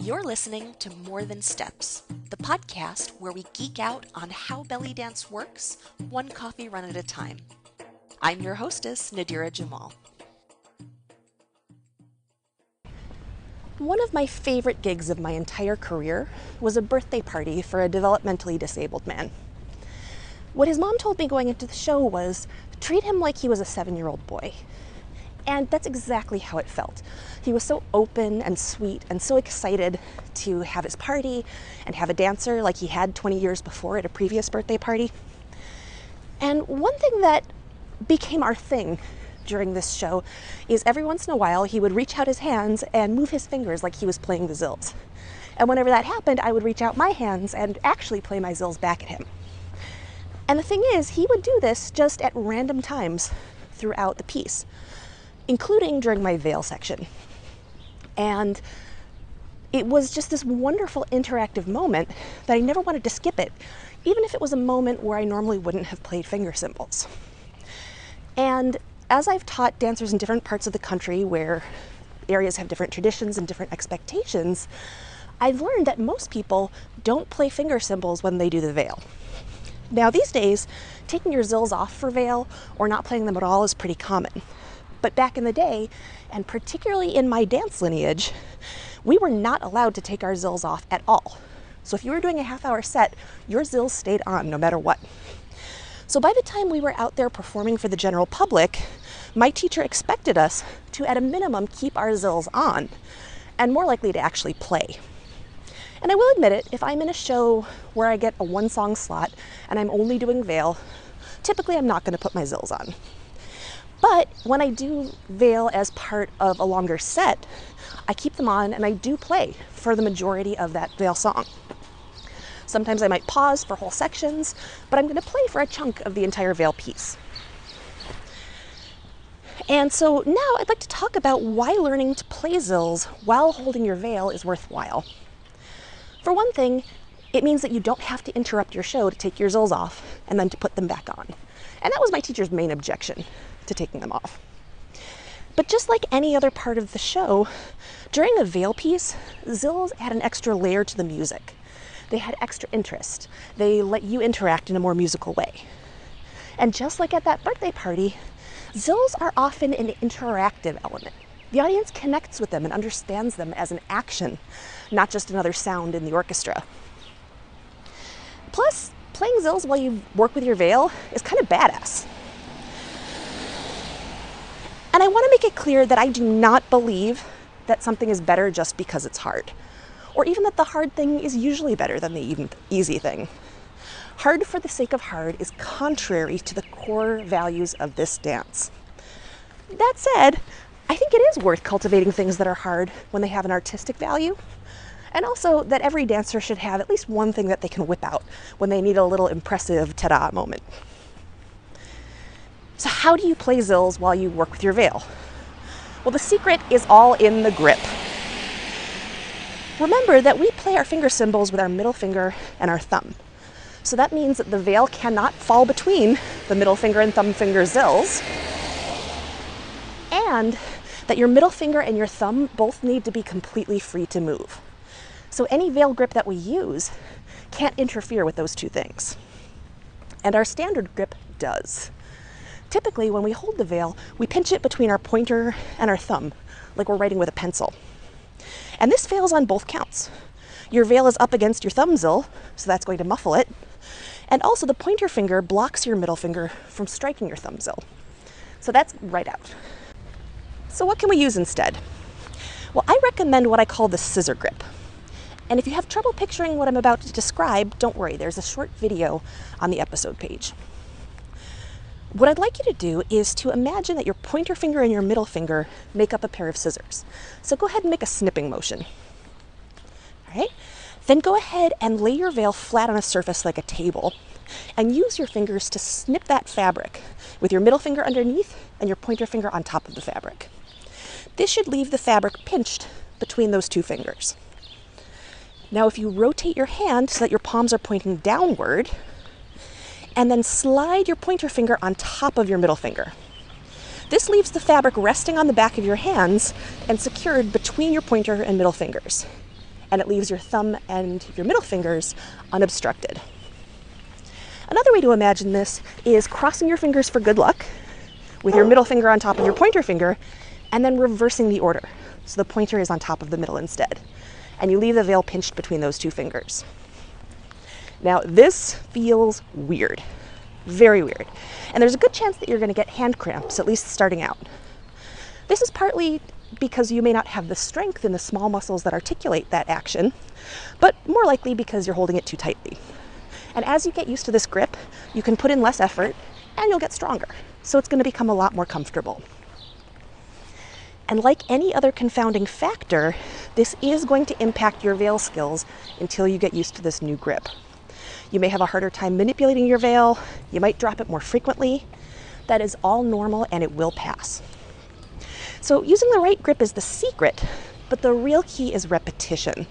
You're listening to More Than Steps, the podcast where we geek out on how belly dance works, one coffee run at a time. I'm your hostess, Nadira Jamal. One of my favorite gigs of my entire career was a birthday party for a developmentally disabled man. What his mom told me going into the show was, treat him like he was a 7-year-old boy. And that's exactly how it felt. He was so open and sweet and so excited to have his party and have a dancer like he had 20 years before at a previous birthday party. And one thing that became our thing during this show is every once in a while he would reach out his hands and move his fingers like he was playing the zils. And whenever that happened, I would reach out my hands and actually play my zils back at him. And the thing is, he would do this just at random times throughout the piece, including during my veil section. And it was just this wonderful interactive moment that I never wanted to skip it, even if it was a moment where I normally wouldn't have played finger cymbals. And as I've taught dancers in different parts of the country where areas have different traditions and different expectations, I've learned that most people don't play finger cymbals when they do the veil. Now these days, taking your zils off for veil or not playing them at all is pretty common. But back in the day, and particularly in my dance lineage, we were not allowed to take our zils off at all. So if you were doing a half-hour set, your zils stayed on no matter what. So by the time we were out there performing for the general public, my teacher expected us to, at a minimum, keep our zils on, and more likely to actually play. And I will admit it, if I'm in a show where I get a one-song slot and I'm only doing veil, typically I'm not going to put my zils on. But when I do veil as part of a longer set, I keep them on and I do play for the majority of that veil song. Sometimes I might pause for whole sections, but I'm going to play for a chunk of the entire veil piece. And so now I'd like to talk about why learning to play zils while holding your veil is worthwhile. For one thing, it means that you don't have to interrupt your show to take your zils off and then to put them back on. And that was my teacher's main objection to taking them off. But just like any other part of the show, during a veil piece, zils add an extra layer to the music. They had extra interest. They let you interact in a more musical way. And just like at that birthday party, zils are often an interactive element. The audience connects with them and understands them as an action, not just another sound in the orchestra. Plus, playing zils while you work with your veil is kind of badass. And I want to make it clear that I do not believe that something is better just because it's hard, or even that the hard thing is usually better than the easy thing. Hard for the sake of hard is contrary to the core values of this dance. That said, I think it is worth cultivating things that are hard when they have an artistic value, and also that every dancer should have at least one thing that they can whip out when they need a little impressive ta-da moment. So how do you play zils while you work with your veil? Well, the secret is all in the grip. Remember that we play our finger cymbals with our middle finger and our thumb. So that means that the veil cannot fall between the middle finger and thumb finger zils, and that your middle finger and your thumb both need to be completely free to move. So any veil grip that we use can't interfere with those two things. And our standard grip does. Typically, when we hold the veil, we pinch it between our pointer and our thumb, like we're writing with a pencil. And this fails on both counts. Your veil is up against your thumb zil, so that's going to muffle it. And also the pointer finger blocks your middle finger from striking your thumb zil. So that's right out. So what can we use instead? Well, I recommend what I call the scissor grip. And if you have trouble picturing what I'm about to describe, don't worry, there's a short video on the episode page. What I'd like you to do is to imagine that your pointer finger and your middle finger make up a pair of scissors. So go ahead and make a snipping motion. All right? Then go ahead and lay your veil flat on a surface like a table and use your fingers to snip that fabric with your middle finger underneath and your pointer finger on top of the fabric. This should leave the fabric pinched between those two fingers. Now if you rotate your hand so that your palms are pointing downward, and then slide your pointer finger on top of your middle finger. This leaves the fabric resting on the back of your hands and secured between your pointer and middle fingers. and it leaves your thumb and your middle fingers unobstructed. Another way to imagine this is crossing your fingers for good luck with your middle finger on top of your pointer finger, and then reversing the order. So the pointer is on top of the middle instead. And you leave the veil pinched between those two fingers. Now, this feels weird, very weird. And there's a good chance that you're going to get hand cramps, at least starting out. This is partly because you may not have the strength in the small muscles that articulate that action, but more likely because you're holding it too tightly. And as you get used to this grip, you can put in less effort and you'll get stronger. So it's going to become a lot more comfortable. And like any other confounding factor, this is going to impact your veil skills until you get used to this new grip. You may have a harder time manipulating your veil, you might drop it more frequently. That is all normal and it will pass. So using the right grip is the secret, but the real key is repetition.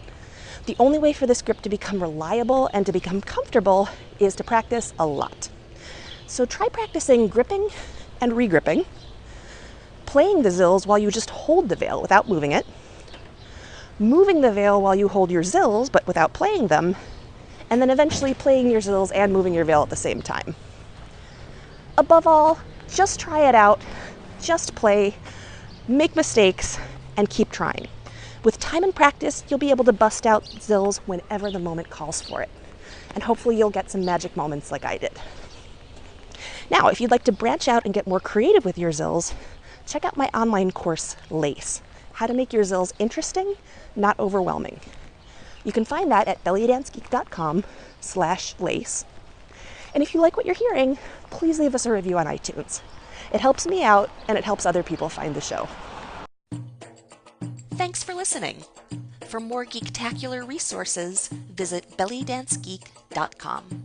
The only way for this grip to become reliable and to become comfortable is to practice a lot. So try practicing gripping and regripping, playing the zils while you just hold the veil without moving it, moving the veil while you hold your zils but without playing them, and then eventually playing your zils and moving your veil at the same time. Above all, just try it out, just play, make mistakes, and keep trying. With time and practice, you'll be able to bust out zils whenever the moment calls for it. And hopefully you'll get some magic moments like I did. Now, if you'd like to branch out and get more creative with your zils, check out my online course, Lace, How to Make Your Zils Interesting, Not Overwhelming. You can find that at bellydancegeek.com/lace. And if you like what you're hearing, please leave us a review on iTunes. It helps me out and it helps other people find the show. Thanks for listening. For more geektacular resources, visit bellydancegeek.com.